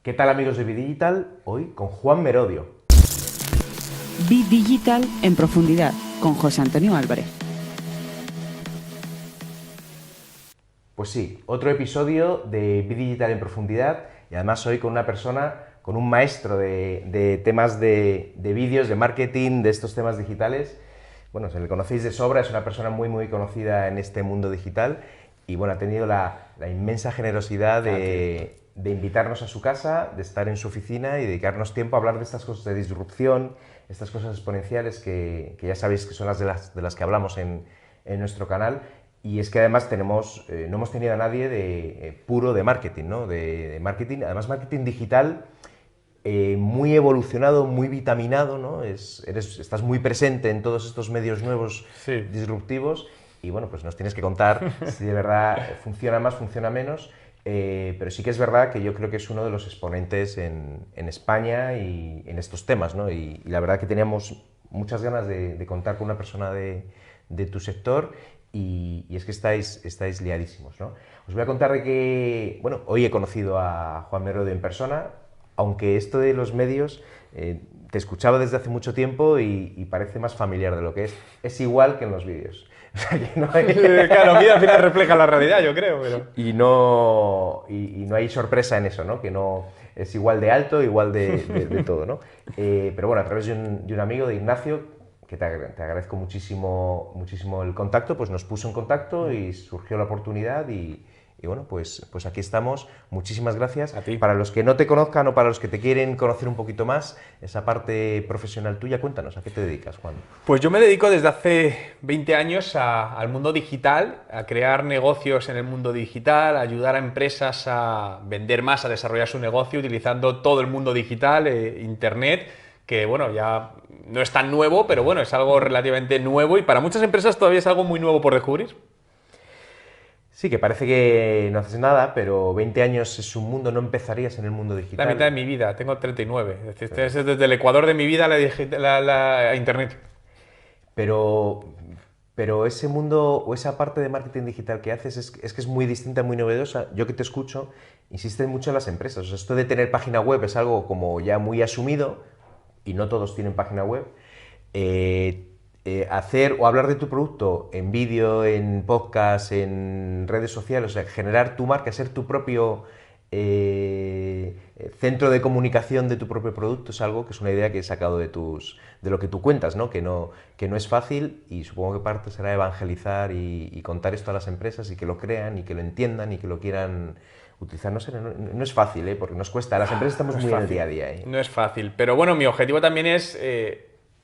¿Qué tal, amigos de Bidigital? Hoy con Juan Merodio. Bidigital en profundidad con José Antonio Álvarez. Pues sí, otro episodio de Bidigital en profundidad y además hoy con una persona, con un maestro de temas de vídeos, de marketing, de estos temas digitales. Bueno, se le conocéis de sobra, es una persona muy conocida en este mundo digital y bueno, ha tenido la inmensa generosidad de invitarnos a su casa, de estar en su oficina y dedicarnos tiempo a hablar de estas cosas de disrupción, estas cosas exponenciales que ya sabéis que son las de las que hablamos en nuestro canal. Y es que además no hemos tenido a nadie puro de marketing, ¿no? De marketing, además marketing digital muy evolucionado, muy vitaminado, ¿no? Estás muy presente en todos estos medios nuevos, sí, disruptivos, y bueno, pues nos tienes que contar si de verdad funciona más, funciona menos, pero sí que es verdad que yo creo que es uno de los exponentes en España y en estos temas, ¿no? Y la verdad que teníamos muchas ganas de contar con una persona de tu sector. Y es que estáis liadísimos, ¿no? Os voy a contar de que, bueno, hoy he conocido a Juan Merodio en persona, aunque esto de los medios te escuchaba desde hace mucho tiempo y parece más familiar de lo que es. Es igual que en los vídeos. O sea, que no hay... Claro, mira, al final refleja la realidad, yo creo, pero... Y no hay sorpresa en eso, ¿no? Que no es igual de alto, igual de todo, ¿no? Pero bueno, a través de un amigo, de Ignacio, que te agradezco muchísimo el contacto, pues nos puso en contacto y surgió la oportunidad y bueno, pues aquí estamos. Muchísimas gracias. A ti. Para los que no te conozcan o para los que te quieren conocer un poquito más, esa parte profesional tuya, cuéntanos, ¿a qué te dedicas, Juan? Pues yo me dedico desde hace 20 años al mundo digital, a crear negocios en el mundo digital, a ayudar a empresas a vender más, a desarrollar su negocio utilizando todo el mundo digital, Internet, que bueno, ya no es tan nuevo, pero bueno, es algo relativamente nuevo y para muchas empresas todavía es algo muy nuevo por descubrir. Sí, que parece que no haces nada, pero 20 años es un mundo, no empezarías en el mundo digital. La mitad de mi vida, tengo 39, es decir, este es desde el Ecuador de mi vida a Internet. Pero ese mundo o esa parte de marketing digital que haces es que es muy distinta, muy novedosa. Yo que te escucho, insisten mucho en las empresas. O sea, esto de tener página web es algo como ya muy asumido, y no todos tienen página web. Hacer o hablar de tu producto en vídeo, en podcast, en redes sociales, o sea, generar tu marca, ser tu propio centro de comunicación de tu propio producto, es algo que es una idea que he sacado de lo que tú cuentas, ¿no? Que no es fácil, y supongo que parte será evangelizar y contar esto a las empresas y que lo crean y que lo entiendan y que lo quieran utilizar. No sé, no es fácil, porque nos cuesta. Las empresas estamos muy en el día a día. No es fácil, pero bueno, mi objetivo también es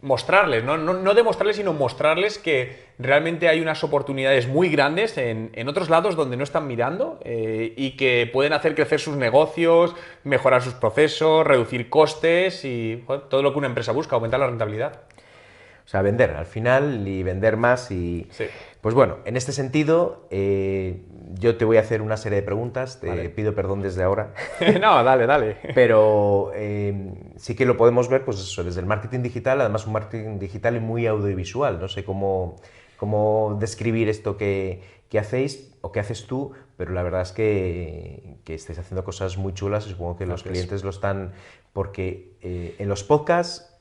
mostrarles, no demostrarles, sino mostrarles que realmente hay unas oportunidades muy grandes en otros lados donde no están mirando y que pueden hacer crecer sus negocios, mejorar sus procesos, reducir costes y bueno, todo lo que una empresa busca, aumentar la rentabilidad. O sea, vender al final y vender más y... Sí. Pues bueno, en este sentido, yo te voy a hacer una serie de preguntas, te pido perdón desde ahora. No, dale. Pero sí que lo podemos ver, pues eso, desde el marketing digital, además un marketing digital y muy audiovisual. No sé cómo describir esto que hacéis o que haces tú, pero la verdad es que estáis haciendo cosas muy chulas y supongo que los clientes lo están... Porque en los podcasts...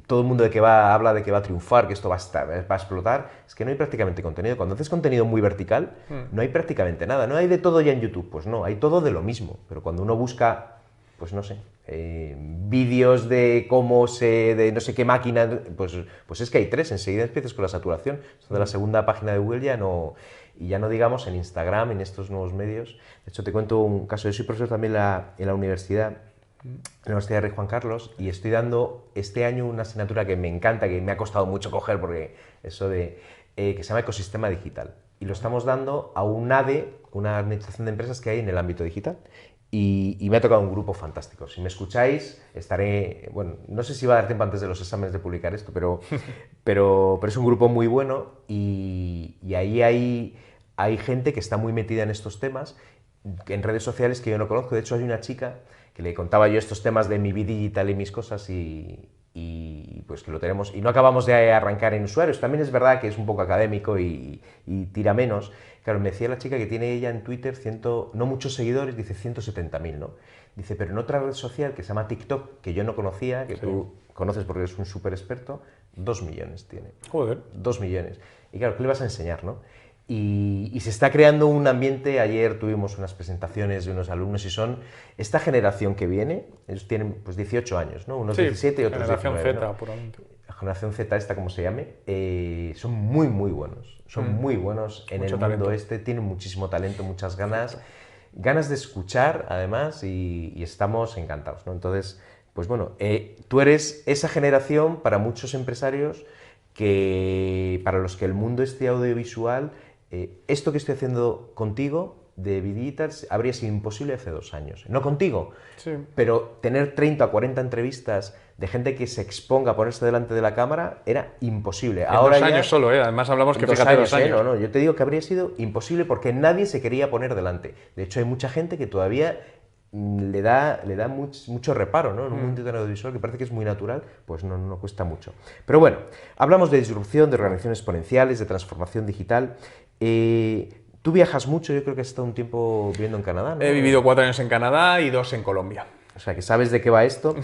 Todo el mundo habla de que va a triunfar, que esto va a explotar. Es que no hay prácticamente contenido. Cuando haces contenido muy vertical, no hay prácticamente nada. No hay de todo ya en YouTube. Pues no, hay todo de lo mismo. Pero cuando uno busca, pues no sé, vídeos de de no sé qué máquina, pues es que hay 3. Enseguida empiezas con la saturación. Esto de la segunda página de Google ya no... Y ya no digamos en Instagram, en estos nuevos medios. De hecho, te cuento un caso. Yo soy profesor también en la universidad. En la Universidad de Rey Juan Carlos, y estoy dando este año una asignatura que me encanta, que me ha costado mucho coger, porque eso que se llama Ecosistema Digital. Y lo estamos dando a un ADE, una administración de empresas que hay en el ámbito digital. Y me ha tocado un grupo fantástico. Si me escucháis, estaré... Bueno, no sé si va a dar tiempo antes de los exámenes de publicar esto, pero es un grupo muy bueno y ahí hay gente que está muy metida en estos temas, en redes sociales que yo no conozco. De hecho, hay una chica que le contaba yo estos temas de mi Bidigital y mis cosas y pues que lo tenemos, y no acabamos de arrancar en usuarios. También es verdad que es un poco académico y tira menos. Claro, me decía la chica que tiene ella en Twitter no muchos seguidores, dice 170.000, ¿no? Dice, pero en otra red social que se llama TikTok, que yo no conocía, que tú conoces porque eres un súper experto, 2 millones tiene. Joder. 2 millones. Y claro, ¿qué le vas a enseñar, no? Y se está creando un ambiente. Ayer tuvimos unas presentaciones de unos alumnos y son esta generación que viene, ellos tienen pues 18 años, ¿no? Unos 17 y otros 19. Generación Z, ¿no? puramente. La generación Z, esta como se llame, son muy, muy buenos. Son muy buenos en Mucho el talento. mundo este, tienen muchísimo talento, muchas ganas, ganas de escuchar, además, y estamos encantados, ¿no? Entonces, pues bueno, tú eres esa generación para muchos empresarios para los que el mundo este audiovisual, esto que estoy haciendo contigo de Viditals habría sido imposible hace 2 años. No contigo, pero tener 30 o 40 entrevistas de gente que se exponga a ponerse delante de la cámara era imposible. Ahora 2 años solo, además hablamos que fíjate 2 años. No, yo te digo que habría sido imposible porque nadie se quería poner delante. De hecho, hay mucha gente que todavía le da mucho reparo, ¿no? En un mundo tan audiovisual que parece que es muy natural, pues no cuesta mucho. Pero bueno, hablamos de disrupción, de organizaciones exponenciales, de transformación digital. Tú viajas mucho, yo creo que has estado un tiempo viviendo en Canadá, ¿no? He vivido 4 años en Canadá y 2 en Colombia. O sea, que sabes de qué va esto.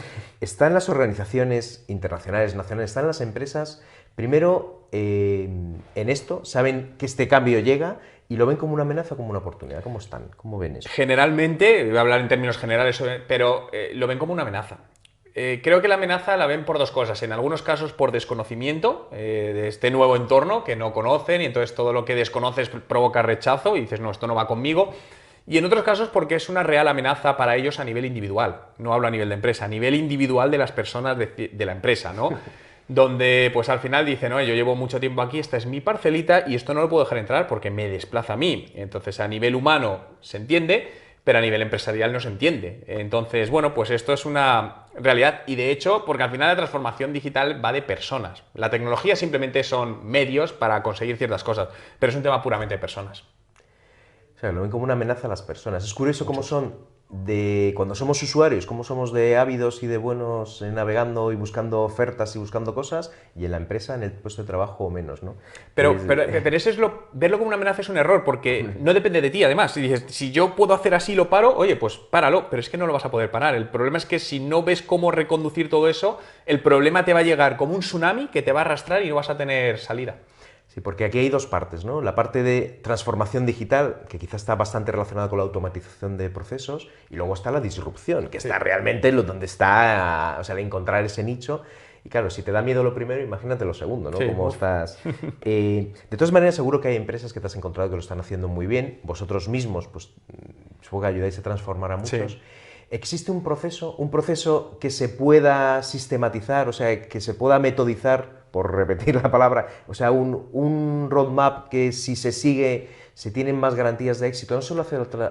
Están las organizaciones internacionales, nacionales, están las empresas, primero en esto, saben que este cambio llega y lo ven como una amenaza o como una oportunidad. ¿Cómo están? ¿Cómo ven eso? Generalmente, voy a hablar en términos generales, pero lo ven como una amenaza. Creo que la amenaza la ven por 2 cosas. En algunos casos por desconocimiento de este nuevo entorno que no conocen y entonces todo lo que desconoces provoca rechazo y dices, no, esto no va conmigo. Y en otros casos porque es una real amenaza para ellos a nivel individual. No hablo a nivel de empresa, a nivel individual de las personas de la empresa, ¿no? Donde pues al final dicen, no, yo llevo mucho tiempo aquí, esta es mi parcelita y esto no lo puedo dejar entrar porque me desplaza a mí. Entonces a nivel humano se entiende, pero a nivel empresarial no se entiende. Entonces, bueno, pues esto es una realidad y de hecho, porque al final la transformación digital va de personas. La tecnología simplemente son medios para conseguir ciertas cosas, pero es un tema puramente de personas. O sea, lo ven como una amenaza a las personas. Es curioso cómo son cuando somos usuarios, cómo somos de ávidos y de buenos navegando y buscando ofertas y buscando cosas, y en la empresa, en el puesto de trabajo, menos, ¿no? Pero eso es verlo como una amenaza es un error, porque no depende de ti, además. Si dices, si yo puedo hacer así, lo paro, oye, pues páralo, pero es que no lo vas a poder parar. El problema es que si no ves cómo reconducir todo eso, el problema te va a llegar como un tsunami que te va a arrastrar y no vas a tener salida. Sí, porque aquí hay 2 partes, ¿no? La parte de transformación digital, que quizás está bastante relacionada con la automatización de procesos, y luego está la disrupción, que está realmente donde está, o sea, el encontrar ese nicho. Y claro, si te da miedo lo primero, imagínate lo segundo, ¿no? Sí, Cómo estás. De todas maneras, seguro que hay empresas que te has encontrado que lo están haciendo muy bien. Vosotros mismos, pues, supongo que ayudáis a transformar a muchos. Sí. ¿Existe un proceso que se pueda sistematizar, o sea, que se pueda metodizar, por repetir la palabra, o sea, un roadmap que si se sigue se tienen más garantías de éxito, no solo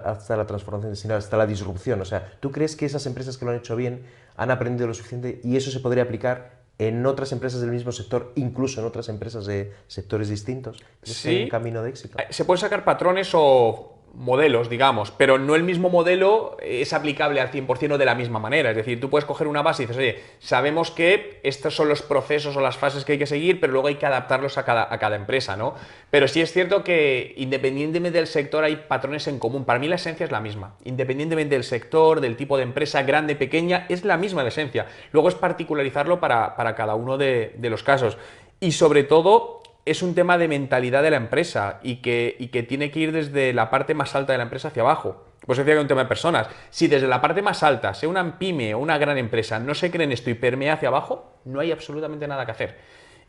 hasta la transformación, sino hasta la disrupción? O sea, ¿tú crees que esas empresas que lo han hecho bien han aprendido lo suficiente y eso se podría aplicar en otras empresas del mismo sector, incluso en otras empresas de sectores distintos? ¿Es un camino de éxito? Se pueden sacar patrones o modelos, digamos, pero no el mismo modelo es aplicable al 100% o de la misma manera. Es decir, tú puedes coger una base y dices, oye, sabemos que estos son los procesos o las fases que hay que seguir, pero luego hay que adaptarlos a cada empresa, ¿no? Pero sí es cierto que independientemente del sector hay patrones en común. Para mí la esencia es la misma. Independientemente del sector, del tipo de empresa, grande, pequeña, es la misma la esencia. Luego es particularizarlo para cada uno de los casos. Y sobre todo es un tema de mentalidad de la empresa y que tiene que ir desde la parte más alta de la empresa hacia abajo. Pues decía que es un tema de personas. Si desde la parte más alta, sea una pyme o una gran empresa, no se cree en esto y permea hacia abajo, no hay absolutamente nada que hacer.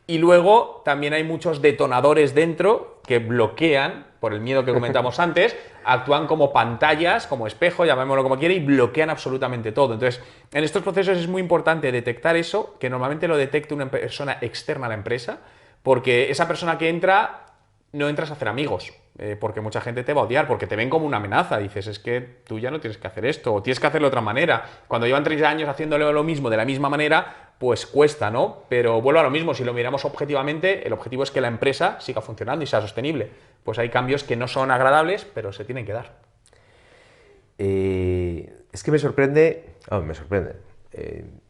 Y luego también hay muchos detonadores dentro que bloquean, por el miedo que comentamos antes, actúan como pantallas, como espejo, llamémoslo como quiera, y bloquean absolutamente todo. Entonces, en estos procesos es muy importante detectar eso, que normalmente lo detecte una persona externa a la empresa, porque esa persona que entra, no entras a hacer amigos, porque mucha gente te va a odiar, porque te ven como una amenaza. Dices, es que tú ya no tienes que hacer esto, o tienes que hacerlo de otra manera. Cuando llevan 30 años haciéndolo lo mismo, de la misma manera, pues cuesta, ¿no? Pero vuelvo a lo mismo, si lo miramos objetivamente, el objetivo es que la empresa siga funcionando y sea sostenible. Pues hay cambios que no son agradables, pero se tienen que dar. Es que me sorprende,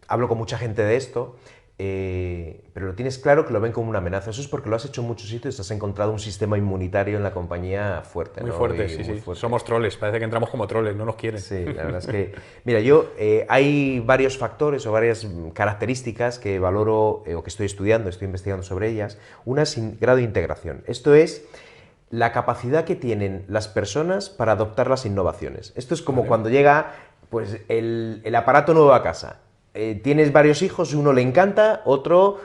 hablo con mucha gente de esto. pero lo tienes claro que lo ven como una amenaza. Eso es porque lo has hecho en muchos sitios, has encontrado un sistema inmunitario en la compañía fuerte. Muy ¿no? fuerte, Y sí, muy sí. fuerte. Somos troles, parece que entramos como troles, no nos quieren. Sí, la verdad es que... Mira, hay varios factores o varias características que valoro o que estoy estudiando, estoy investigando sobre ellas. Una es grado de integración. Esto es la capacidad que tienen las personas para adoptar las innovaciones. Esto es como cuando llega pues, el aparato nuevo a casa. Tienes varios hijos, uno le encanta, otro...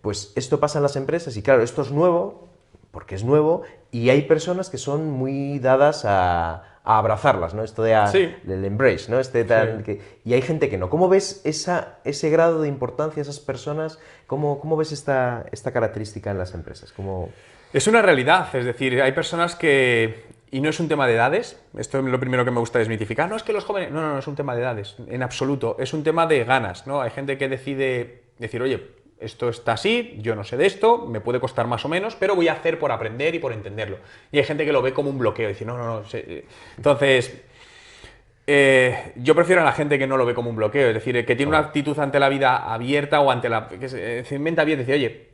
Pues esto pasa en las empresas y claro, esto es nuevo, porque es nuevo, y hay personas que son muy dadas a abrazarlas, ¿no? Esto Sí. del embrace, ¿no? Sí. Y hay gente que no. ¿Cómo ves ese grado de importancia, esas personas? ¿Cómo ves esta característica en las empresas? Es una realidad, es decir, hay personas que... Y no es un tema de edades, esto es lo primero que me gusta desmitificar. No, es que los jóvenes... No es un tema de edades, en absoluto. Es un tema de ganas, ¿no? Hay gente que decide decir, oye, esto está así, yo no sé de esto, me puede costar más o menos, pero voy a hacer por aprender y por entenderlo. Y hay gente que lo ve como un bloqueo, y dice, no. Entonces... yo prefiero a la gente que no lo ve como un bloqueo, es decir, que tiene una actitud ante la vida abierta o ante la... que se inventa bien, dice, oye,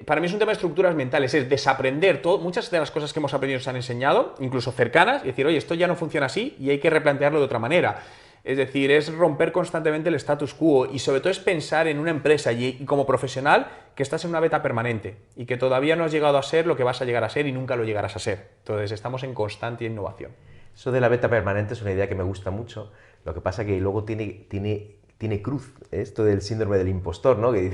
para mí es un tema de estructuras mentales, es desaprender muchas de las cosas que hemos aprendido nos han enseñado, incluso cercanas, y decir, oye, esto ya no funciona así y hay que replantearlo de otra manera. Es decir, es romper constantemente el status quo y sobre todo es pensar en una empresa y como profesional que estás en una beta permanente y que todavía no has llegado a ser lo que vas a llegar a ser y nunca lo llegarás a ser. Entonces estamos en constante innovación. Eso de la beta permanente es una idea que me gusta mucho. Lo que pasa que luego tiene cruz, esto del síndrome del impostor, ¿no? Que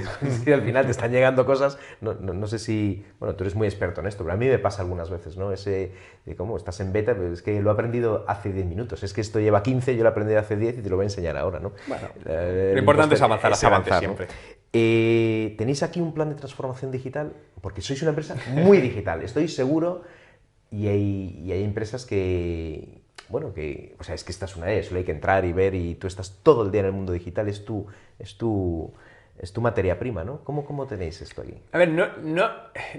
al final te están llegando cosas, no sé si... Bueno, tú eres muy experto en esto, pero a mí me pasa algunas veces, ¿no? Ese de cómo estás en beta, pero es que lo he aprendido hace 10 minutos. Es que esto lleva 15, yo lo aprendí hace 10 y te lo voy a enseñar ahora, ¿no? Bueno, lo importante es avanzar hacia adelante siempre. ¿No? ¿Tenéis aquí un plan de transformación digital? Porque sois una empresa muy digital, estoy seguro, y hay empresas que... Bueno, o sea, es que esta es una de ellas, solo hay que entrar y ver y tú estás todo el día en el mundo digital, es tu materia prima, ¿no? ¿Cómo tenéis esto aquí? A ver,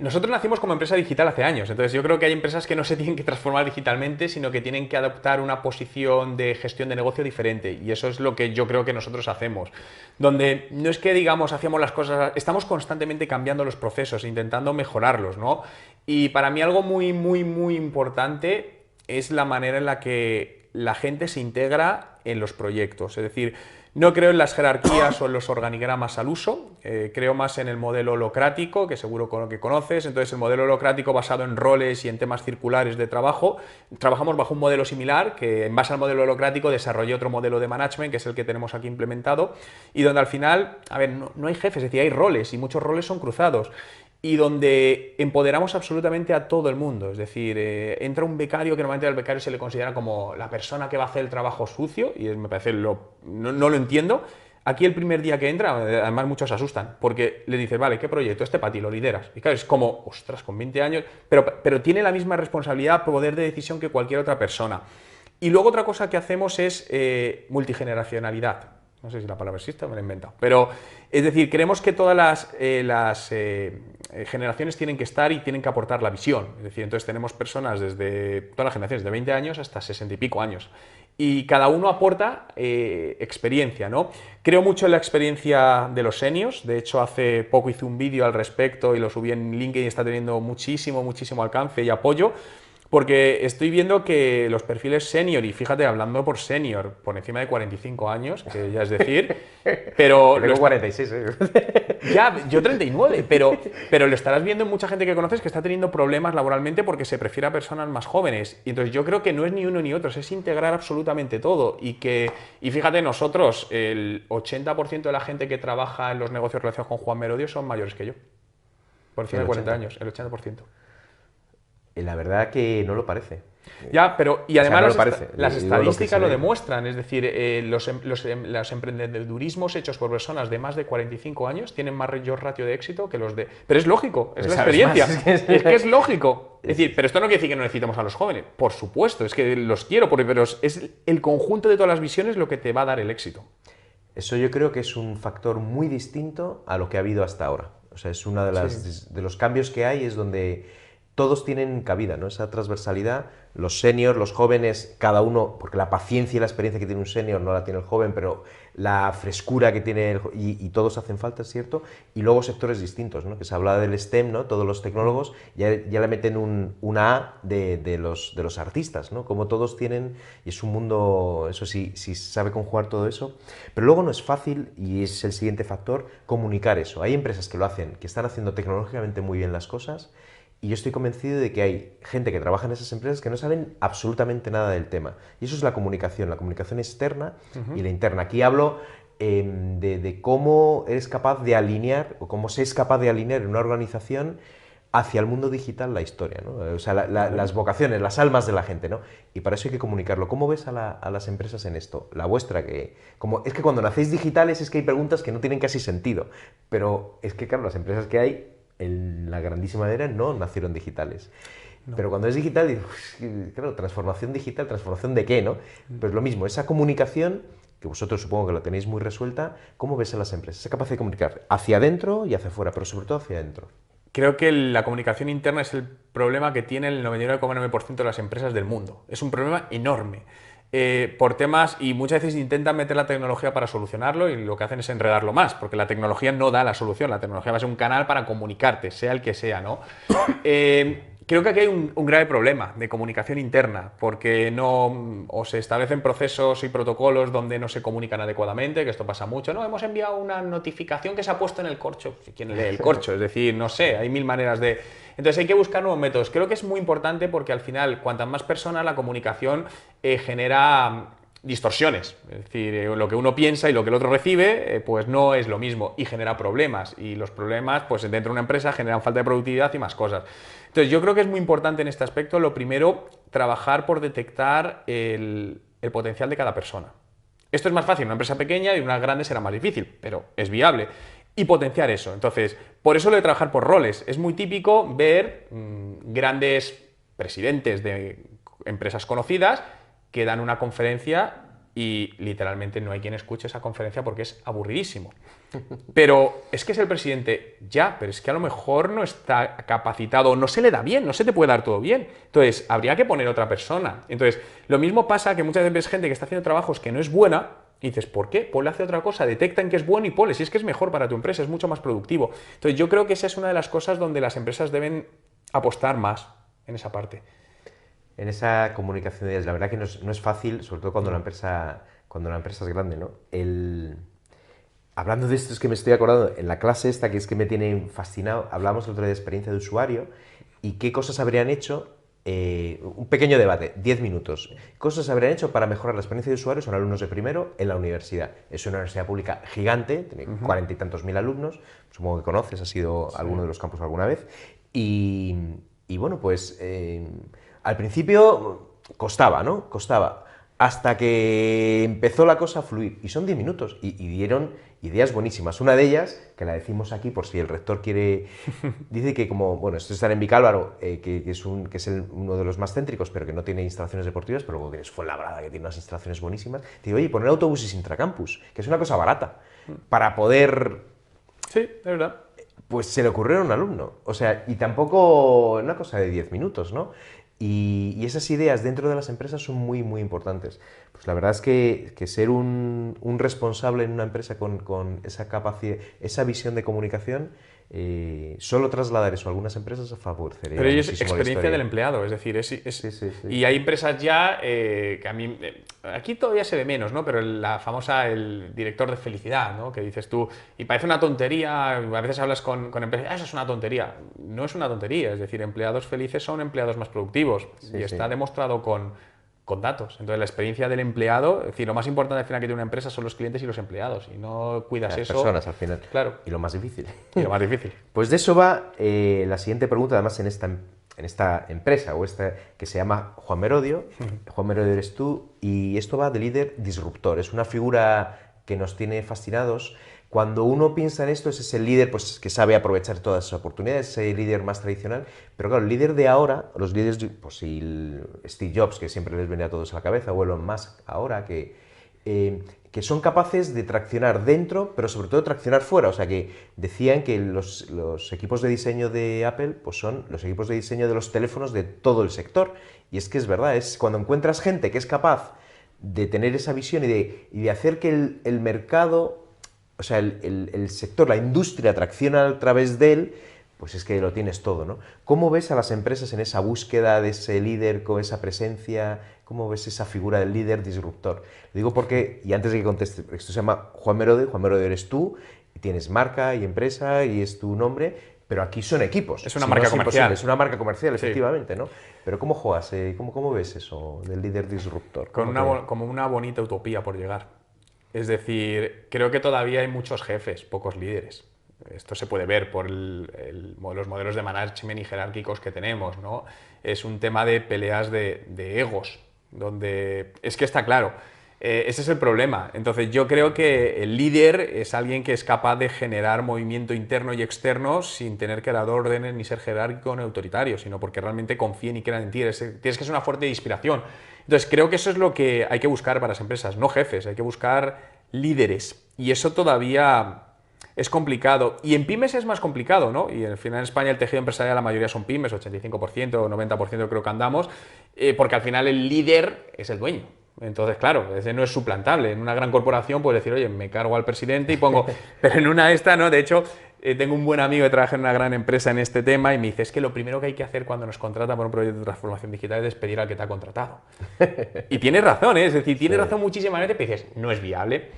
nosotros nacimos como empresa digital hace años, entonces yo creo que hay empresas que no se tienen que transformar digitalmente, sino que tienen que adoptar una posición de gestión de negocio diferente, y eso es lo que yo creo que nosotros hacemos, donde no es que digamos hacíamos las cosas, estamos constantemente cambiando los procesos, intentando mejorarlos, ¿no? Y para mí algo muy, muy, muy importante es la manera en la que la gente se integra en los proyectos. Es decir, no creo en las jerarquías o en los organigramas al uso, creo más en el modelo holocrático, que seguro que conoces. Entonces, el modelo holocrático basado en roles y en temas circulares de trabajo. Trabajamos bajo un modelo similar, que en base al modelo holocrático desarrollé otro modelo de management, que es el que tenemos aquí implementado, y donde al final, a ver, no hay jefes, es decir, hay roles, y muchos roles son cruzados. Y donde empoderamos absolutamente a todo el mundo, es decir, entra un becario que normalmente al becario se le considera como la persona que va a hacer el trabajo sucio, y me parece, no lo entiendo. Aquí el primer día que entra, además muchos se asustan, porque le dices, vale, ¿qué proyecto? Este para ti, lo lideras. Y claro, es como, ostras, con 20 años, pero tiene la misma responsabilidad, poder de decisión que cualquier otra persona. Y luego otra cosa que hacemos es multigeneracionalidad. No sé si la palabra existe, me la he inventado. Pero, es decir, creemos que todas las generaciones tienen que estar y tienen que aportar la visión. Es decir, entonces tenemos personas desde todas las generaciones, de 20 años hasta 60 y pico años. Y cada uno aporta experiencia, ¿no? Creo mucho en la experiencia de los seniors. De hecho, hace poco hice un vídeo al respecto y lo subí en LinkedIn y está teniendo muchísimo alcance y apoyo. Porque estoy viendo que los perfiles senior, y fíjate, hablando por senior, por encima de 45 años, que ya es decir, pero... Tengo 46, Ya, yo 39, pero lo estarás viendo en mucha gente que conoces que está teniendo problemas laboralmente porque se prefiere a personas más jóvenes. Y entonces yo creo que no es ni uno ni otro, es integrar absolutamente todo. Y fíjate, nosotros, el 80% de la gente que trabaja en los negocios relacionados con Juan Merodio son mayores que yo. Por encima de 40 años, el 80%. La verdad que no lo parece. Ya, pero y además las Digo, estadísticas lo demuestran, es decir, los emprendedurismos hechos por personas de más de 45 años tienen mayor ratio de éxito que los de... Pero es lógico, es la experiencia, es que es lógico. Es decir, pero esto no quiere decir que no necesitemos a los jóvenes, por supuesto, es que los quiero, pero es el conjunto de todas las visiones lo que te va a dar el éxito. Eso yo creo que es un factor muy distinto a lo que ha habido hasta ahora. O sea, es uno de los cambios que hay, es donde... todos tienen cabida, ¿no? Esa transversalidad, los seniors, los jóvenes, cada uno, porque la paciencia y la experiencia que tiene un senior no la tiene el joven, pero la frescura que tiene y todos hacen falta, es cierto, y luego sectores distintos, ¿no? Que se habla del STEM, ¿no? Todos los tecnólogos ya le meten una A de los artistas, ¿no? Como todos tienen, y es un mundo, eso sí, si sabe conjugar todo eso, pero luego no es fácil, y es el siguiente factor, comunicar eso. Hay empresas que lo hacen, que están haciendo tecnológicamente muy bien las cosas, y yo estoy convencido de que hay gente que trabaja en esas empresas que no saben absolutamente nada del tema. Y eso es la comunicación externa y la interna. Aquí hablo de cómo eres capaz de alinear, o cómo se es capaz de alinear en una organización hacia el mundo digital la historia, ¿no? O sea, las vocaciones, las almas de la gente, ¿no? Y para eso hay que comunicarlo. ¿Cómo ves a las empresas en esto? La vuestra, es que cuando nacéis digitales es que hay preguntas que no tienen casi sentido, pero es que, claro, las empresas que hay, la grandísima mayoría no nacieron digitales. No. Pero cuando es digital, claro, transformación digital, ¿transformación de qué, no? Pues lo mismo, esa comunicación, que vosotros supongo que la tenéis muy resuelta, ¿cómo ves a las empresas? Esa capacidad de comunicar hacia adentro y hacia afuera, pero sobre todo hacia adentro. Creo que la comunicación interna es el problema que tiene el 99,9% de las empresas del mundo. Es un problema enorme. Por temas, y muchas veces intentan meter la tecnología para solucionarlo y lo que hacen es enredarlo más, porque la tecnología no da la solución, la tecnología va a ser un canal para comunicarte, sea el que sea, ¿no? Creo que aquí hay un grave problema de comunicación interna, porque o se establecen procesos y protocolos donde no se comunican adecuadamente, que esto pasa mucho, ¿no? Hemos enviado una notificación que se ha puesto en el corcho. ¿Quién lee el corcho? Es decir, no sé, hay mil maneras de... Entonces hay que buscar nuevos métodos. Creo que es muy importante porque al final, cuantas más personas, la comunicación genera distorsiones, es decir, lo que uno piensa y lo que el otro recibe, pues no es lo mismo y genera problemas, y los problemas, pues dentro de una empresa generan falta de productividad y más cosas. Entonces yo creo que es muy importante en este aspecto, lo primero, trabajar por detectar el potencial de cada persona. Esto es más fácil en una empresa pequeña y en una grande será más difícil, pero es viable. Y potenciar eso. Entonces, por eso lo de trabajar por roles. Es muy típico ver grandes presidentes de empresas conocidas que dan una conferencia y literalmente no hay quien escuche esa conferencia porque es aburridísimo. Pero es que es el presidente, ya, pero es que a lo mejor no está capacitado, no se le da bien, no se te puede dar todo bien. Entonces, habría que poner otra persona. Entonces, lo mismo pasa que muchas veces ves gente que está haciendo trabajos que no es buena y dices, ¿por qué? Ponle a hacer otra cosa, detectan que es bueno y ponle, si es que es mejor para tu empresa, es mucho más productivo. Entonces, yo creo que esa es una de las cosas donde las empresas deben apostar más en esa parte. En esa comunicación de ideas, la verdad que no es fácil, sobre todo cuando la empresa es grande, ¿no? Hablando de esto, es que me estoy acordando, en la clase esta, que es que me tiene fascinado, hablamos el otro día de experiencia de usuario y qué cosas habrían hecho, un pequeño debate, 10 minutos, cosas habrían hecho para mejorar la experiencia de usuario, son alumnos de primero en la universidad. Es una universidad pública gigante, tiene 40 y tantos mil alumnos, supongo que conoces, has ido a alguno de los campus alguna vez, y bueno, pues... al principio costaba, ¿no? Costaba. Hasta que empezó la cosa a fluir. Y son 10 minutos. Y dieron ideas buenísimas. Una de ellas, que la decimos aquí por si el rector quiere... Dice que como, bueno, esto está en Vicálvaro, que es uno de los más céntricos, pero que no tiene instalaciones deportivas, pero luego tienes Fuenlabrada, que tiene unas instalaciones buenísimas. Dice, oye, poner autobuses intracampus, que es una cosa barata, para poder... Sí, es verdad. Pues se le ocurrió a un alumno. O sea, y tampoco una cosa de 10 minutos, ¿no? Y esas ideas dentro de las empresas son muy, muy importantes. Pues la verdad es que ser un responsable en una empresa con esa capacidad, esa visión de comunicación, solo trasladar eso a algunas empresas favorecería. Pero es experiencia del empleado, es decir, sí. Y hay empresas ya que a mí, aquí todavía se ve menos, ¿no? Pero la famosa, el director de felicidad, ¿no? Que dices tú, y parece una tontería, a veces hablas con empresas, eso es una tontería. No es una tontería, es decir, empleados felices son empleados más productivos y está demostrado con datos. Entonces, la experiencia del empleado, es decir, lo más importante al final que tiene una empresa son los clientes y los empleados. Y no cuidas las eso. Personas al final. Claro. Y lo más difícil. Y lo más difícil. Pues de eso va la siguiente pregunta, además en esta empresa o que se llama Juan Merodio. Juan Merodio eres tú y esto va de líder disruptor. Es una figura que nos tiene fascinados. Cuando uno piensa en esto, es ese líder pues, que sabe aprovechar todas esas oportunidades, ese líder más tradicional. Pero claro, el líder de ahora, los líderes, pues Steve Jobs, que siempre les viene a todos a la cabeza, o Elon Musk ahora, ¿en que son capaces de traccionar dentro, pero sobre todo traccionar fuera. O sea, que decían que los equipos de diseño de Apple pues son los equipos de diseño de los teléfonos de todo el sector. Y es que es verdad, es cuando encuentras gente que es capaz de tener esa visión y de hacer que el mercado, o sea, el sector, la industria tracciona a través de él, pues es que lo tienes todo, ¿no? ¿Cómo ves a las empresas en esa búsqueda de ese líder con esa presencia? ¿Cómo ves esa figura del líder disruptor? Lo digo porque, y antes de que conteste, esto se llama Juan Merode eres tú, y tienes marca y empresa y es tu nombre, pero aquí son equipos. Es una marca comercial. Es una marca comercial, Sí. efectivamente, ¿no? Pero ¿cómo juegas? ¿Cómo ves eso del líder disruptor? Como una bonita utopía por llegar. Es decir, creo que todavía hay muchos jefes, pocos líderes. Esto se puede ver por los modelos de management y jerárquicos que tenemos, ¿no? Es un tema de peleas de egos, donde es que está claro, ese es el problema. Entonces yo creo que el líder es alguien que es capaz de generar movimiento interno y externo sin tener que dar órdenes ni ser jerárquico ni autoritario, sino porque realmente confíen y crean en ti. Tienes que ser una fuerte inspiración. Entonces creo que eso es lo que hay que buscar para las empresas, no jefes, hay que buscar líderes. Y eso todavía es complicado. Y en pymes es más complicado, ¿no? Y al final en España el tejido empresarial la mayoría son pymes, 85% o 90% creo que andamos, porque al final el líder es el dueño. Entonces, claro, ese no es suplantable. En una gran corporación puedes decir, oye, me cargo al presidente y pongo... Pero en una esta, ¿no? De hecho, tengo un buen amigo que trabaja en una gran empresa en este tema y me dice, es que lo primero que hay que hacer cuando nos contratan por un proyecto de transformación digital es despedir al que te ha contratado. Y tienes razón, ¿eh? Es decir, tienes razón muchísimas veces, pero dices, no es viable.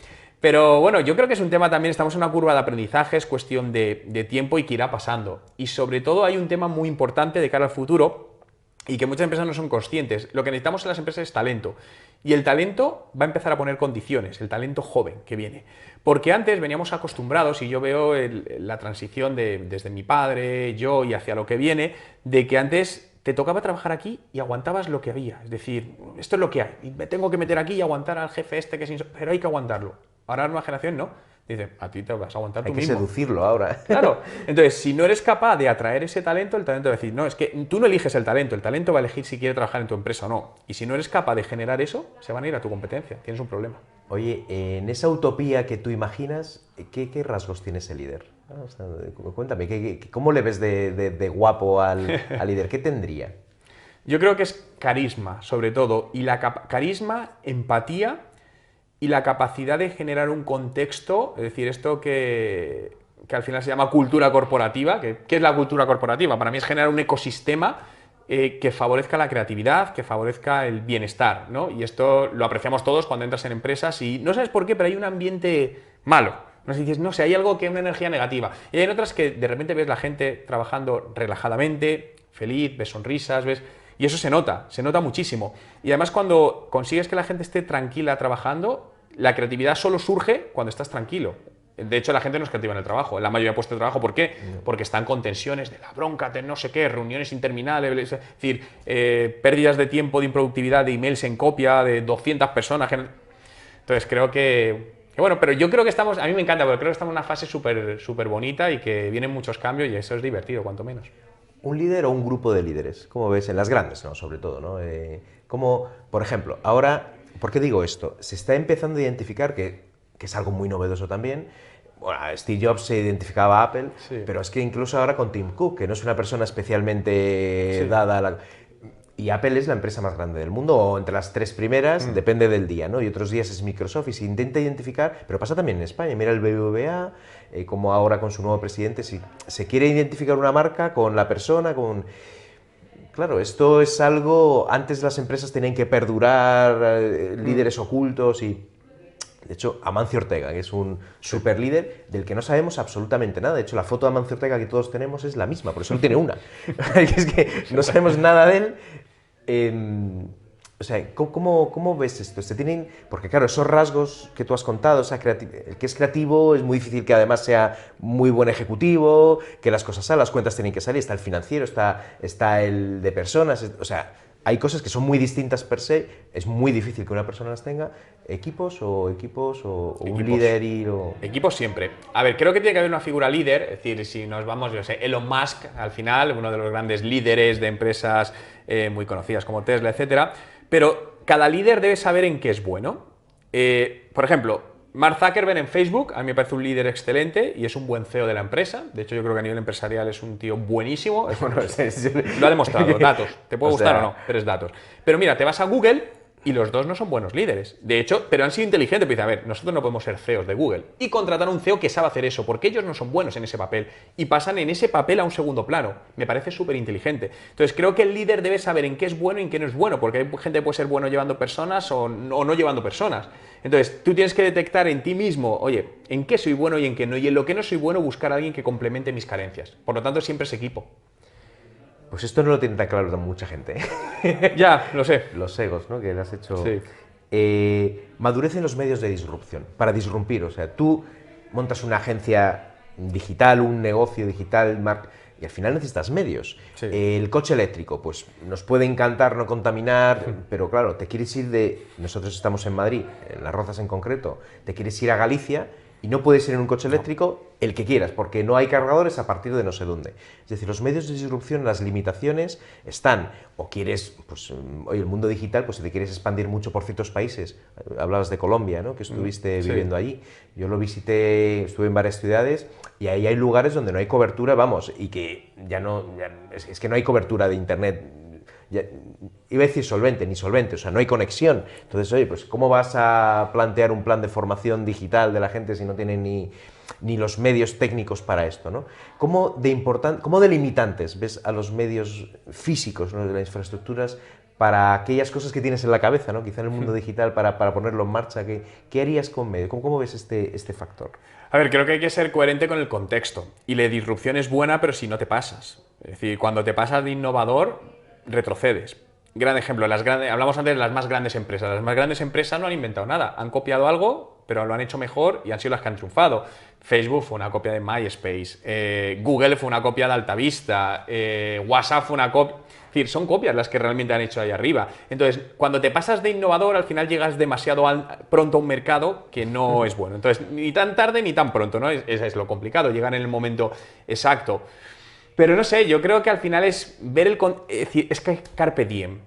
Pero bueno, yo creo que es un tema también, estamos en una curva de aprendizaje, es cuestión de tiempo y que irá pasando. Y sobre todo hay un tema muy importante de cara al futuro y que muchas empresas no son conscientes. Lo que necesitamos en las empresas es talento. Y el talento va a empezar a poner condiciones, el talento joven que viene. Porque antes veníamos acostumbrados, y yo veo la transición desde mi padre, yo y hacia lo que viene, de que antes te tocaba trabajar aquí y aguantabas lo que había. Es decir, esto es lo que hay. Y me tengo que meter aquí y aguantar al jefe este que es pero hay que aguantarlo. Ahora la nueva generación no. Dice, a ti te vas a aguantar tú mismo. Hay que seducirlo ahora. Claro. Entonces, si no eres capaz de atraer ese talento, el talento va a decir, no, es que tú no eliges el talento va a elegir si quiere trabajar en tu empresa o no. Y si no eres capaz de generar eso, se van a ir a tu competencia. Tienes un problema. Oye, en esa utopía que tú imaginas, ¿qué rasgos tiene ese líder? O sea, cuéntame, ¿cómo le ves de guapo al líder? ¿Qué tendría? Yo creo que es carisma, sobre todo. Y carisma, empatía y la capacidad de generar un contexto, es decir, esto que al final se llama cultura corporativa. ¿Qué es la cultura corporativa? Para mí es generar un ecosistema que favorezca la creatividad, que favorezca el bienestar, ¿no? Y esto lo apreciamos todos cuando entras en empresas y no sabes por qué, pero hay un ambiente malo. No sé, dices, no sé, hay algo que es una energía negativa. Y hay otras que de repente ves la gente trabajando relajadamente, feliz, ves sonrisas, ves... Y eso se nota muchísimo. Y además cuando consigues que la gente esté tranquila trabajando, la creatividad solo surge cuando estás tranquilo. De hecho, la gente no es creativa en el trabajo, en la mayoría de puestos de trabajo. ¿Por qué? Porque están con tensiones de la bronca, de no sé qué, reuniones interminables, es decir, pérdidas de tiempo, de improductividad, de emails en copia, de 200 personas. Entonces creo que bueno, pero yo creo que estamos, a mí me encanta, porque creo que estamos en una fase súper bonita y que vienen muchos cambios y eso es divertido, cuanto menos. ¿Un líder o un grupo de líderes? ¿Cómo ves? En las grandes, ¿no? Sobre todo, ¿no? Como, por ejemplo, ahora, ¿por qué digo esto? Se está empezando a identificar que es algo muy novedoso también. Bueno, Steve Jobs se identificaba a Apple, sí, pero es que incluso ahora con Tim Cook, que no es una persona especialmente dada a la... Y Apple es la empresa más grande del mundo, o entre las tres primeras, depende del día, ¿no? Y otros días es Microsoft y se intenta identificar, pero pasa también en España. Mira el BBVA, como ahora con su nuevo presidente, si se quiere identificar una marca con la persona, con... Claro, esto es algo... Antes las empresas tenían que perdurar, líderes ocultos y... De hecho, Amancio Ortega, que es un super líder del que no sabemos absolutamente nada. De hecho, la foto de Amancio Ortega que todos tenemos es la misma, por eso él tiene una. Es que no sabemos nada de él. O sea, ¿cómo ves esto? Porque claro, esos rasgos que tú has contado, el que es creativo es muy difícil que además sea muy buen ejecutivo, que las cosas salen, las cuentas tienen que salir, está el financiero, está el de personas, o sea... Hay cosas que son muy distintas per se, es muy difícil que una persona las tenga. ¿Equipos o un líder Equipos siempre. A ver, creo que tiene que haber una figura líder, es decir, si nos vamos, yo sé, Elon Musk, al final, uno de los grandes líderes de empresas muy conocidas como Tesla, etcétera, pero cada líder debe saber en qué es bueno Por ejemplo, Mark Zuckerberg en Facebook, a mí me parece un líder excelente y es un buen CEO de la empresa. De hecho, yo creo que a nivel empresarial es un tío buenísimo. Bueno, Lo ha demostrado, datos. Te puede O gustar sea- o no, pero es datos. Pero mira, te vas a Google y los dos no son buenos líderes. De hecho, pero han sido inteligentes. Pero dicen, a ver, nosotros no podemos ser CEOs de Google. Y contratar a un CEO que sabe hacer eso, porque ellos no son buenos en ese papel. Y pasan en ese papel a un segundo plano. Me parece súper inteligente. Entonces, creo que el líder debe saber en qué es bueno y en qué no es bueno. Porque hay gente que puede ser bueno llevando personas o no llevando personas. Entonces, tú tienes que detectar en ti mismo, oye, en qué soy bueno y en qué no. Y en lo que no soy bueno, buscar a alguien que complemente mis carencias. Por lo tanto, siempre es equipo. Pues esto no lo tiene tan claro mucha gente, ¿eh? Ya, lo sé. Los egos, ¿no? Que le has hecho... Sí. Madurez en los medios de disrupción, para disrumpir. O sea, tú montas una agencia digital, un negocio digital, y al final necesitas medios. Sí. El coche eléctrico, pues nos puede encantar no contaminar, pero claro, te quieres ir de... Nosotros estamos en Madrid, en Las Rozas en concreto, te quieres ir a Galicia y no puedes ir en un coche eléctrico el que quieras, porque no hay cargadores a partir de no sé dónde. Es decir, los medios de disrupción, las limitaciones están, o quieres, pues, oye, el mundo digital, pues si te quieres expandir mucho por ciertos países, hablabas de Colombia, ¿no? Que estuviste Sí. viviendo allí. Yo lo visité, estuve en varias ciudades y ahí hay lugares donde no hay cobertura, vamos, y que es que no hay cobertura de internet. Iba a decir solvente, ni solvente, o sea, no hay conexión. Entonces, oye, pues ¿cómo vas a plantear un plan de formación digital de la gente si no tienen ni los medios técnicos para esto, ¿no? ¿Cómo de limitantes ves a los medios físicos, ¿no? De las infraestructuras para aquellas cosas que tienes en la cabeza, ¿no? Quizá en el mundo digital para ponerlo en marcha? ¿Qué harías con medio? ¿Cómo ves este factor? A ver, creo que hay que ser coherente con el contexto. Y la disrupción es buena, pero si no te pasas. Es decir, cuando te pasas de innovador, retrocedes. Gran ejemplo, hablamos antes de las más grandes empresas. Las más grandes empresas no han inventado nada. Han copiado algo, pero lo han hecho mejor y han sido las que han triunfado. Facebook fue una copia de MySpace, Google fue una copia de AltaVista, WhatsApp fue una copia... Es decir, son copias las que realmente han hecho ahí arriba. Entonces, cuando te pasas de innovador, al final llegas demasiado pronto a un mercado que no es bueno. Entonces, ni tan tarde ni tan pronto, ¿no? Es lo complicado, llegar en el momento exacto. Pero no sé, yo creo que al final es ver es que carpe diem.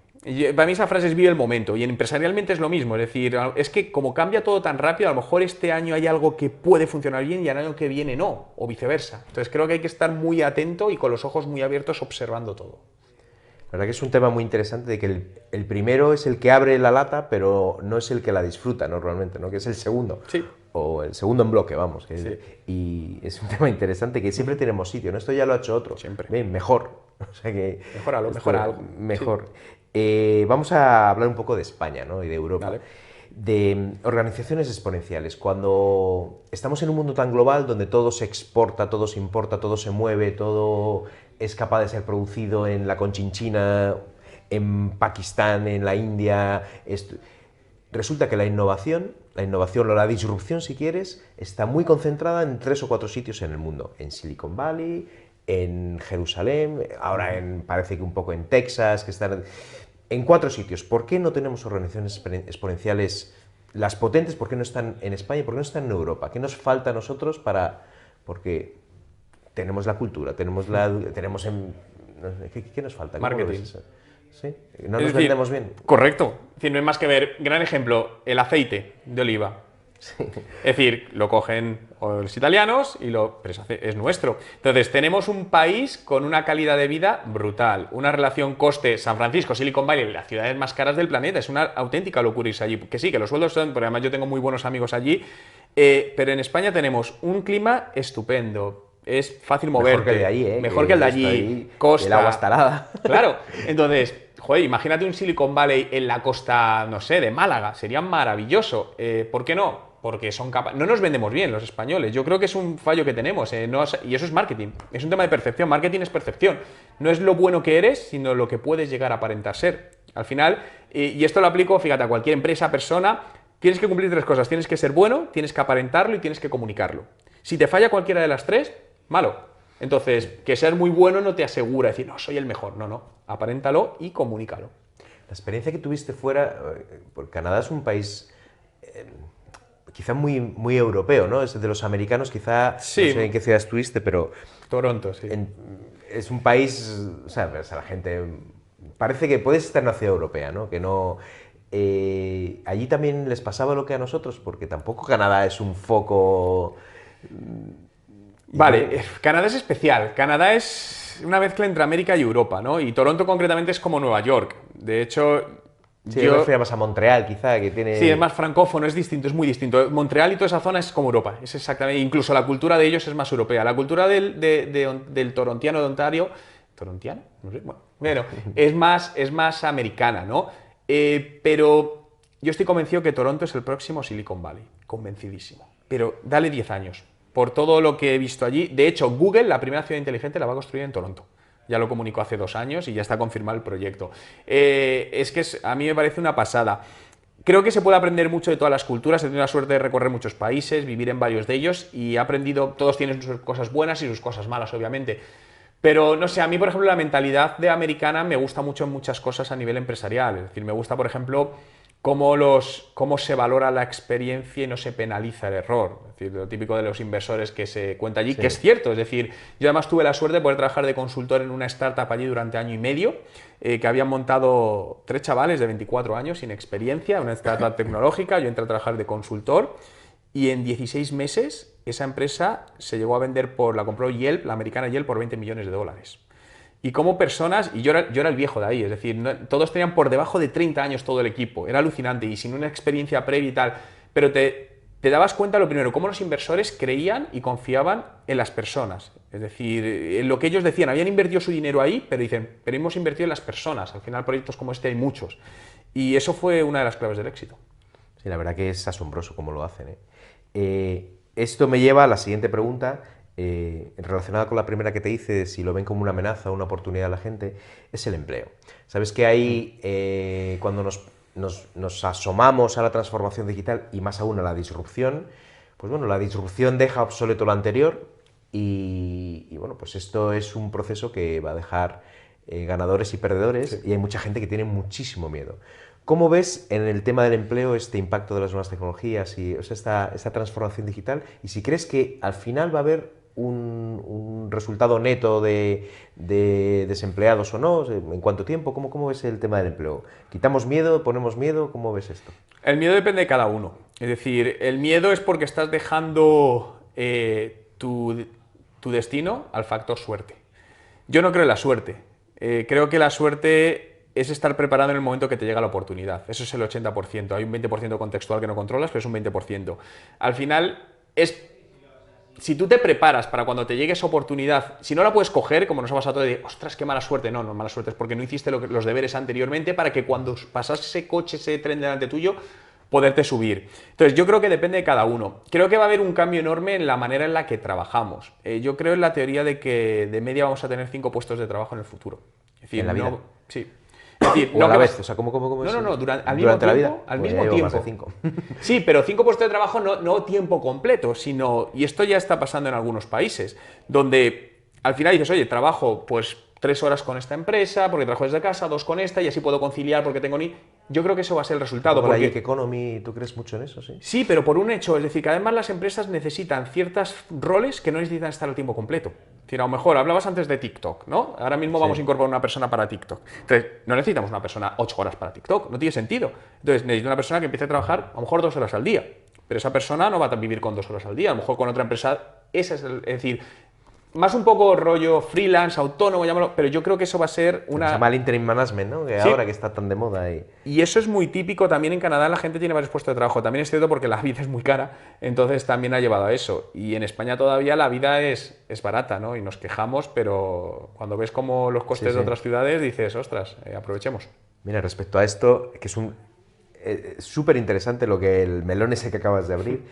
Para mí esa frase es vive el momento, y empresarialmente es lo mismo. Es decir, es que como cambia todo tan rápido, a lo mejor este año hay algo que puede funcionar bien y el año que viene no, o viceversa. Entonces creo que hay que estar muy atento y con los ojos muy abiertos observando todo. La verdad que es un tema muy interesante de que el primero es el que abre la lata, pero no es el que la disfruta normalmente, ¿no? Que es el segundo. Sí. O el segundo en bloque, vamos. Sí. Y es un tema interesante que siempre tenemos sitio, ¿no? Esto ya lo ha hecho otro. Siempre. Bien, mejor. O sea que Mejóralo, mejora algo. Mejor. Vamos a hablar un poco de España, ¿no? Y de Europa. Vale. De organizaciones exponenciales. Cuando estamos en un mundo tan global donde todo se exporta, todo se importa, todo se mueve, todo es capaz de ser producido en la Conchinchina, en Pakistán, en la India. Resulta que la innovación o la disrupción, si quieres, está muy concentrada en 3 o 4 sitios en el mundo. En Silicon Valley, en Jerusalén, ahora parece que un poco en Texas, que están en 4 sitios. ¿Por qué no tenemos organizaciones exponenciales, las potentes? ¿Por qué no están en España? ¿Por qué no están en Europa? ¿Qué nos falta a nosotros porque tenemos la cultura, ¿qué nos falta? ¿Cómo Marketing. lo ves eso? ¿Sí? ¿No nos vendemos bien? Correcto. Es decir, no hay más que ver. Gran ejemplo, el aceite de oliva. Sí. Es decir, lo cogen los italianos pero es nuestro. Entonces, tenemos un país con una calidad de vida brutal, una relación coste. San Francisco, Silicon Valley, las ciudades más caras del planeta. Es una auténtica locura irse allí. Que sí, que los sueldos son, porque además yo tengo muy buenos amigos allí, pero en España tenemos un clima estupendo. Es fácil moverte. Mejor que el de allí, ¿eh? Mejor que el de allí. Costa. El agua está helada. Claro. Entonces, joder, imagínate un Silicon Valley en la costa, no sé, de Málaga. Sería maravilloso. ¿Por qué no? Porque son capaces. No nos vendemos bien los españoles. Yo creo que es un fallo que tenemos. Y eso es marketing. Es un tema de percepción. Marketing es percepción. No es lo bueno que eres, sino lo que puedes llegar a aparentar ser. Al final, y esto lo aplico, fíjate, a cualquier empresa, persona, tienes que cumplir 3 cosas. Tienes que ser bueno, tienes que aparentarlo y tienes que comunicarlo. Si te falla cualquiera de las 3, malo. Entonces, que ser muy bueno no te asegura decir, no, soy el mejor. No. Aparéntalo y comunícalo. La experiencia que tuviste fuera, porque Canadá es un país quizá muy, muy europeo, ¿no? Es de los americanos, quizá, Sí. no sé en qué ciudad estuviste, pero Toronto, sí. es un país, o sea, la gente, parece que puedes estar en una ciudad europea, ¿no? Que no... allí también les pasaba lo que a nosotros, porque tampoco Canadá es un foco... Vale, Canadá es especial. Canadá es una mezcla entre América y Europa, ¿no? Y Toronto concretamente es como Nueva York. De hecho, Sí, yo me refería más a Montreal, quizá, que tiene... Sí, es más francófono, es distinto, es muy distinto. Montreal y toda esa zona es como Europa, es exactamente, incluso la cultura de ellos es más europea. La cultura del torontiano de Ontario, ¿torontiano? No sé, bueno, es más americana, ¿no? Pero yo estoy convencido que Toronto es el próximo Silicon Valley, convencidísimo. Pero dale 10 años, por todo lo que he visto allí. De hecho, Google, la primera ciudad inteligente, la va a construir en Toronto. Ya lo comunicó hace 2 años y ya está confirmado el proyecto. A mí me parece una pasada. Creo que se puede aprender mucho de todas las culturas. He tenido la suerte de recorrer muchos países, vivir en varios de ellos y he aprendido, todos tienen sus cosas buenas y sus cosas malas, obviamente. Pero no sé, a mí, por ejemplo, la mentalidad de americana me gusta mucho en muchas cosas a nivel empresarial. Es decir, me gusta, por ejemplo, cómo se valora la experiencia y no se penaliza el error. Es decir, lo típico de los inversores que se cuenta allí, sí, que es cierto. Es decir, yo además tuve la suerte de poder trabajar de consultor en una startup allí durante 1 año y medio, que habían montado 3 chavales de 24 años sin experiencia, una startup tecnológica. Yo entré a trabajar de consultor y en 16 meses esa empresa se llegó a vender la compró Yelp, la americana Yelp, por $20 millones. Y como personas, y yo era el viejo de ahí, es decir, todos tenían por debajo de 30 años todo el equipo, era alucinante y sin una experiencia previa y tal, pero te dabas cuenta, lo primero, cómo los inversores creían y confiaban en las personas, es decir, en lo que ellos decían, habían invertido su dinero ahí, pero dicen, pero hemos invertido en las personas, al final proyectos como este hay muchos, y eso fue una de las claves del éxito. Sí, la verdad que es asombroso cómo lo hacen, Esto me lleva a la siguiente pregunta, relacionada con la primera que te hice, si lo ven como una amenaza o una oportunidad a la gente, es el empleo. Sabes que ahí, cuando nos asomamos a la transformación digital y más aún a la disrupción, pues bueno, la disrupción deja obsoleto lo anterior y bueno, pues esto es un proceso que va a dejar ganadores y perdedores, sí, y hay mucha gente que tiene muchísimo miedo. ¿Cómo ves en el tema del empleo este impacto de las nuevas tecnologías y esta transformación digital? Y si crees que al final va a haber un resultado neto de desempleados o no, ¿en cuánto tiempo? ¿Cómo ves el tema del empleo? ¿Quitamos miedo? ¿Ponemos miedo? ¿Cómo ves esto? El miedo depende de cada uno. Es decir, el miedo es porque estás dejando tu destino al factor suerte. Yo no creo en la suerte. Creo que la suerte es estar preparado en el momento que te llega la oportunidad. Eso es el 80%. Hay un 20% contextual que no controlas, pero es un 20%. Al final, si tú te preparas para cuando te llegue esa oportunidad, si no la puedes coger, como nos ha pasado todo, de ostras, qué mala suerte. No, mala suerte es porque no hiciste los deberes anteriormente para que cuando pasase ese coche, ese tren delante tuyo, poderte subir. Entonces, yo creo que depende de cada uno. Creo que va a haber un cambio enorme en la manera en la que trabajamos. Yo creo en la teoría de que de media vamos a tener 5 puestos de trabajo en el futuro. Es decir, ¿en la vida? Sí. Es decir, o a la vez, o sea, ¿cómo no, durante la vida. Al Pues mismo tiempo. Sí, pero 5 puestos de trabajo no tiempo completo, sino, y esto ya está pasando en algunos países, donde al final dices, oye, trabajo pues 3 horas con esta empresa, porque trabajo desde casa, 2 con esta, y así puedo conciliar porque tengo ni... Yo creo que eso va a ser el resultado. Porque la gig economy, ¿tú crees mucho en eso? Sí, sí, pero por un hecho, es decir, que además las empresas necesitan ciertos roles que no necesitan estar al tiempo completo. Es decir, a lo mejor hablabas antes de TikTok, ¿no? Ahora mismo vamos a incorporar una persona para TikTok. Entonces, no necesitamos una persona 8 horas para TikTok, no tiene sentido. Entonces, necesito una persona que empiece a trabajar a lo mejor 2 horas al día. Pero esa persona no va a vivir con 2 horas al día, a lo mejor con otra empresa. Es decir, más un poco rollo freelance, autónomo, llámalo, pero yo creo que eso va a ser una... Se llama el interim management, ¿no? Que sí, ahora que está tan de moda. Y eso es muy típico, también en Canadá la gente tiene varios puestos de trabajo, también es cierto porque la vida es muy cara, entonces también ha llevado a eso. Y en España todavía la vida es barata, ¿no? Y nos quejamos, pero cuando ves como los costes de otras ciudades dices, ostras, aprovechemos. Mira, respecto a esto, que es súper interesante el melón ese que acabas de abrir.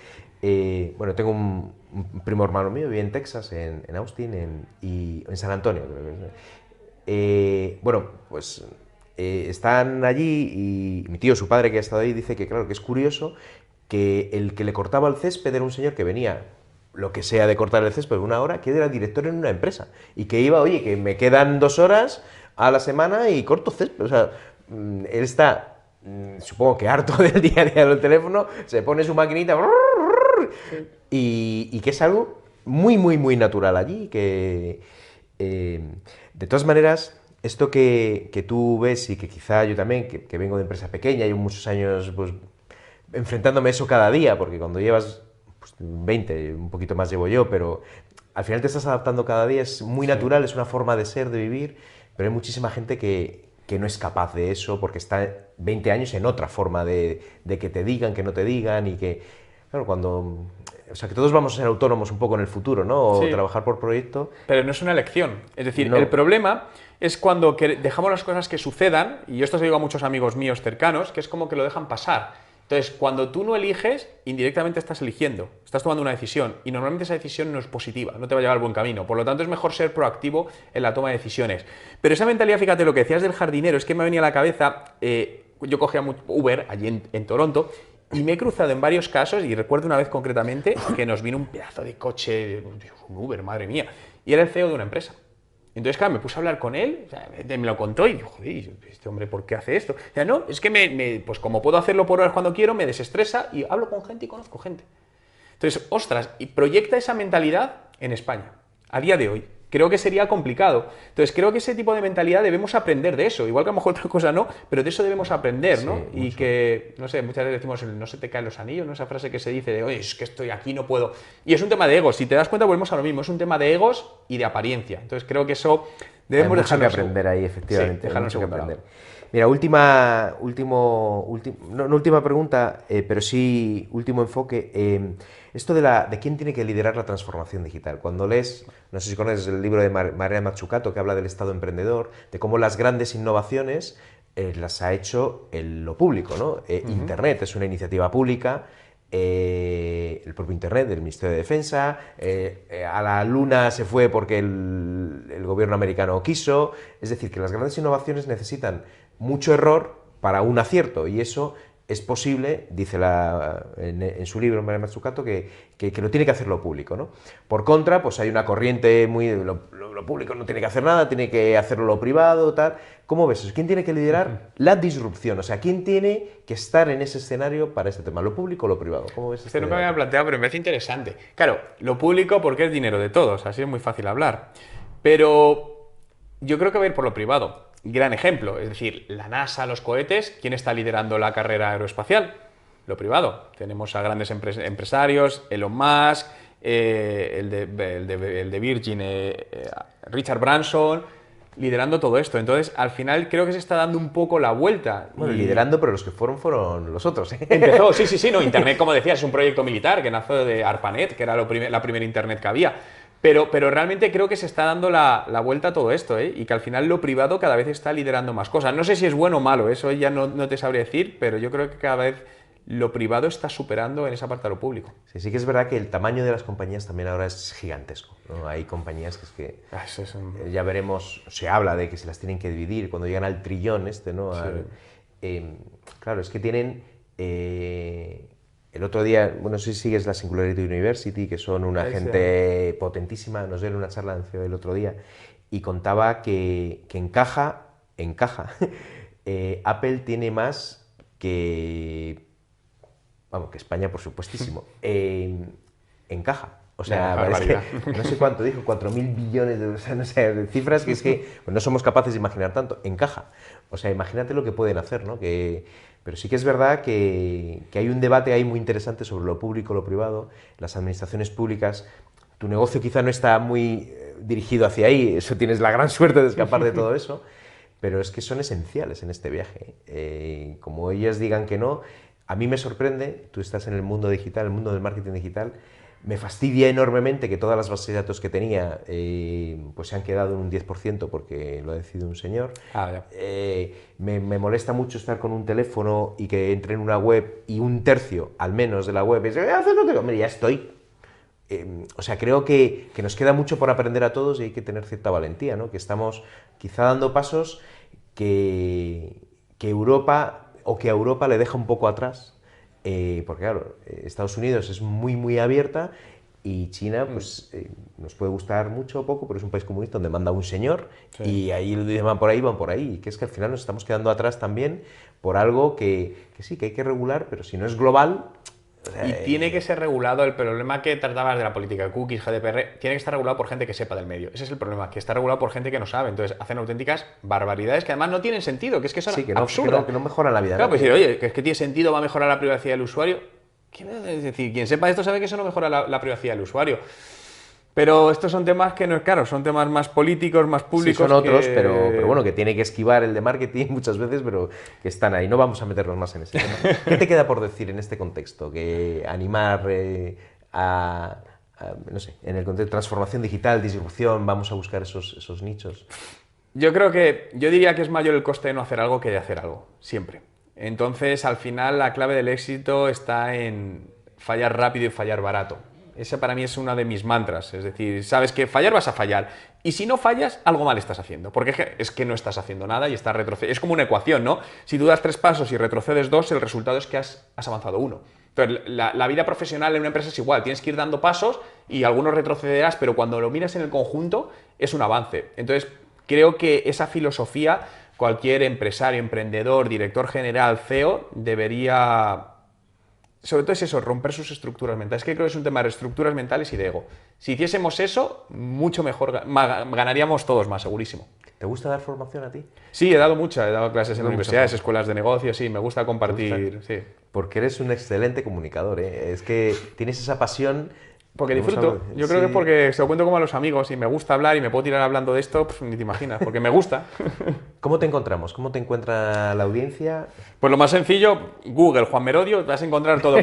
Bueno, tengo un primo hermano mío, vive en Texas, en Austin y en San Antonio, creo que es. Bueno, pues están allí y mi tío, su padre que ha estado ahí, dice que claro, que es curioso que el que le cortaba el césped era un señor que venía, lo que sea de cortar el césped, 1 hora, que era director en una empresa y que iba, oye, que me quedan 2 horas a la semana y corto césped. O sea, él está, supongo que harto del día a día del teléfono, se pone su maquinita... Y que es algo muy, muy, muy natural allí, que de todas maneras, esto que tú ves y que quizá yo también, que vengo de empresa pequeña, llevo muchos años pues, enfrentándome a eso cada día, porque cuando llevas pues, 20, un poquito más llevo yo, pero al final te estás adaptando cada día, es muy natural, es una forma de ser, de vivir, pero hay muchísima gente que no es capaz de eso porque está 20 años en otra forma de que te digan, que no te digan y que, claro, cuando... O sea, que todos vamos a ser autónomos un poco en el futuro, ¿no? O Sí. trabajar por proyecto. Pero no es una elección. Es decir, No. el problema es cuando dejamos las cosas que sucedan, y yo esto se lo digo a muchos amigos míos cercanos, que es como que lo dejan pasar. Entonces, cuando tú no eliges, indirectamente estás eligiendo, estás tomando una decisión, y normalmente esa decisión no es positiva, no te va a llevar al buen camino. Por lo tanto, es mejor ser proactivo en la toma de decisiones. Pero esa mentalidad, fíjate, lo que decías del jardinero, es que me venía a la cabeza, yo cogía Uber allí en Toronto, y me he cruzado en varios casos, y recuerdo una vez concretamente que nos vino un pedazo de coche, un Uber, madre mía, y era el CEO de una empresa. Entonces, claro, me puse a hablar con él, o sea, me lo contó y digo, joder, este hombre, ¿por qué hace esto? O sea, no, es que pues como puedo hacerlo por horas cuando quiero, me desestresa y hablo con gente y conozco gente. Entonces, ostras, y proyecta esa mentalidad en España, a día de hoy. Creo que sería complicado. Entonces, creo que ese tipo de mentalidad debemos aprender de eso. Igual que a lo mejor otra cosa no, pero de eso debemos aprender, ¿no? Sí, Y que, no sé, muchas veces decimos, no se te caen los anillos, ¿no? Esa frase que se dice de, oye, es que estoy aquí, no puedo. Y es un tema de egos. Si te das cuenta, volvemos a lo mismo. Es un tema de egos y de apariencia. Entonces, creo que eso debemos Hay mucho que dejarlo aprender ahí, efectivamente. Sí, Hay dejarlo mucho que segundo aprender. lado. Mira, no última pregunta, pero sí último enfoque. Esto de quién tiene que liderar la transformación digital. Cuando lees, no sé si conoces el libro de Maria Mazzucato, que habla del Estado emprendedor, de cómo las grandes innovaciones las ha hecho lo público, ¿no? Internet es una iniciativa pública. El propio Internet del Ministerio de Defensa, a la Luna se fue porque el gobierno americano quiso, es decir, que las grandes innovaciones necesitan mucho error para un acierto y eso es posible, dice en su libro Maria Mazzucato, que lo tiene que hacer lo público, ¿no? Por contra, pues hay una corriente muy... Lo público no tiene que hacer nada, tiene que hacerlo lo privado, tal. ¿Cómo ves eso? ¿Quién tiene que liderar la disrupción? O sea, ¿quién tiene que estar en ese escenario para este tema? ¿Lo público o lo privado? ¿Cómo ves Este nunca me había planteado, pero me parece interesante. Claro, lo público porque es dinero de todos, así es muy fácil hablar. Pero yo creo que va a ir por lo privado. Gran ejemplo, es decir, la NASA, los cohetes, ¿quién está liderando la carrera aeroespacial? Lo privado. Tenemos a grandes empresarios, Elon Musk, el de Virgin, Richard Branson, liderando todo esto. Entonces, al final creo que se está dando un poco la vuelta. Bueno, liderando, pero los que fueron los otros. Empezó, sí, no, Internet, como decías, es un proyecto militar que nació de ARPANET, que era la primera Internet que había. Pero realmente creo que se está dando la vuelta a todo esto, ¿eh? Y que al final lo privado cada vez está liderando más cosas. No sé si es bueno o malo, eso ya no te sabría decir, pero yo creo que cada vez lo privado está superando en esa parte a lo público. Sí que es verdad que el tamaño de las compañías también ahora es gigantesco, ¿no? Hay compañías Eso es un... ya veremos, se habla de que se las tienen que dividir cuando llegan al trillón ¿no? Sí. Claro, es que tienen... el otro día, bueno, no sé si sigues la Singularity University, que son una gente potentísima, nos dieron una charla en CEO el otro día, y contaba que encaja, Apple tiene más que... Vamos, que España, por supuestísimo, encaja. O sea, no sé cuánto dijo, 4.000 billones de... O sea, no sé, de cifras que es que pues no somos capaces de imaginar tanto. Encaja. O sea, imagínate lo que pueden hacer, ¿no? Pero sí que es verdad que hay un debate ahí muy interesante sobre lo público, lo privado, las administraciones públicas. Tu negocio quizá no está muy dirigido hacia ahí, eso tienes la gran suerte de escapar de todo eso, pero es que son esenciales en este viaje. Como ellas digan que no, a mí me sorprende, tú estás en el mundo digital, el mundo del marketing digital, me fastidia enormemente que todas las bases de datos que tenía pues se han quedado en un 10% porque lo ha decidido un señor. Me molesta mucho estar con un teléfono y que entre en una web y un tercio, al menos, de la web es hombre, ya estoy. O sea, creo que nos queda mucho por aprender a todos y hay que tener cierta valentía, ¿no? Que estamos quizá dando pasos que Europa o que a Europa le deja un poco atrás. Porque claro, Estados Unidos es muy abierta y China pues nos puede gustar mucho o poco, pero es un país comunista donde manda un señor y ahí van por ahí, y que es que al final nos estamos quedando atrás también por algo que sí, que hay que regular, pero si no es global, Y tiene que ser regulado. El problema que tratabas de la política de cookies, GDPR, tiene que estar regulado por gente que sepa del medio. Ese es el problema, que está regulado por gente que no sabe. Entonces hacen auténticas barbaridades que además no tienen sentido, que es que son absurdas. Que no mejoran la vida. Claro, pues decir, oye, que es que tiene sentido, va a mejorar la privacidad del usuario. Es decir, quien sepa esto sabe que eso no mejora la privacidad del usuario. Pero estos son temas que no es claro, son temas más políticos, más públicos. Sí, son otros, pero bueno, que tiene que esquivar el de marketing muchas veces, pero que están ahí. No vamos a meternos más en ese tema. ¿Qué te queda por decir en este contexto? Que animar no sé, en el contexto de transformación digital, disrupción, vamos a buscar esos nichos. Yo diría que es mayor el coste de no hacer algo que de hacer algo, siempre. Entonces, al final, la clave del éxito está en fallar rápido y fallar barato. Ese para mí es una de mis mantras, es decir, sabes que fallar vas a fallar y si no fallas, algo mal estás haciendo, porque es que no estás haciendo nada y estás retrocediendo. Es como una ecuación, ¿no? Si tú das 3 pasos y retrocedes 2, el resultado es que has avanzado 1. Entonces, la vida profesional en una empresa es igual, tienes que ir dando pasos y algunos retrocederás, pero cuando lo miras en el conjunto es un avance. Entonces, creo que esa filosofía, cualquier empresario, emprendedor, director general, CEO, debería... Sobre todo es eso, romper sus estructuras mentales. Es que creo que es un tema de estructuras mentales y de ego. Si hiciésemos eso, mucho mejor, ganaríamos todos más, segurísimo. ¿Te gusta dar formación a ti? Sí, he dado clases en universidades, escuelas de negocios, sí, me gusta compartir. Sí. Porque eres un excelente comunicador, ¿eh? Es que tienes esa pasión... Porque disfruto. Yo creo que es porque se lo cuento como a los amigos y me gusta hablar y me puedo tirar hablando de esto, pues ni te imaginas, porque me gusta. ¿Cómo te encontramos? ¿Cómo te encuentra la audiencia? Pues lo más sencillo, Google, Juan Merodio, vas a encontrar todo.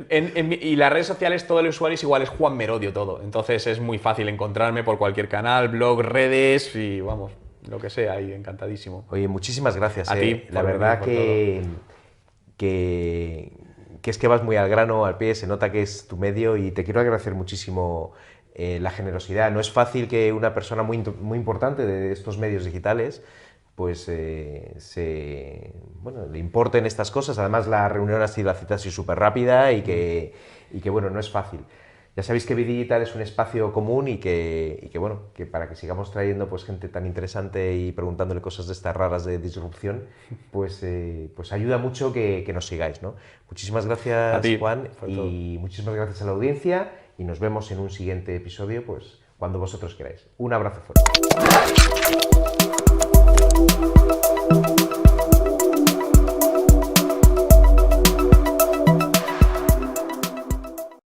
Y las redes sociales, todo el usuario es igual, es Juan Merodio todo. Entonces es muy fácil encontrarme por cualquier canal, blog, redes y vamos, lo que sea, y encantadísimo. Oye, muchísimas gracias. A ti. La verdad que es que vas muy al grano, al pie, se nota que es tu medio y te quiero agradecer muchísimo la generosidad. No es fácil que una persona muy importante de estos medios digitales pues le importen estas cosas. Además la reunión la cita así súper rápida y que bueno, no es fácil. Ya sabéis que Bidigital es un espacio común y que para que sigamos trayendo pues gente tan interesante y preguntándole cosas de estas raras de disrupción, pues ayuda mucho que nos sigáis, ¿no? Muchísimas gracias, a ti, Juan, y muchísimas gracias a la audiencia y nos vemos en un siguiente episodio, pues cuando vosotros queráis. Un abrazo fuerte.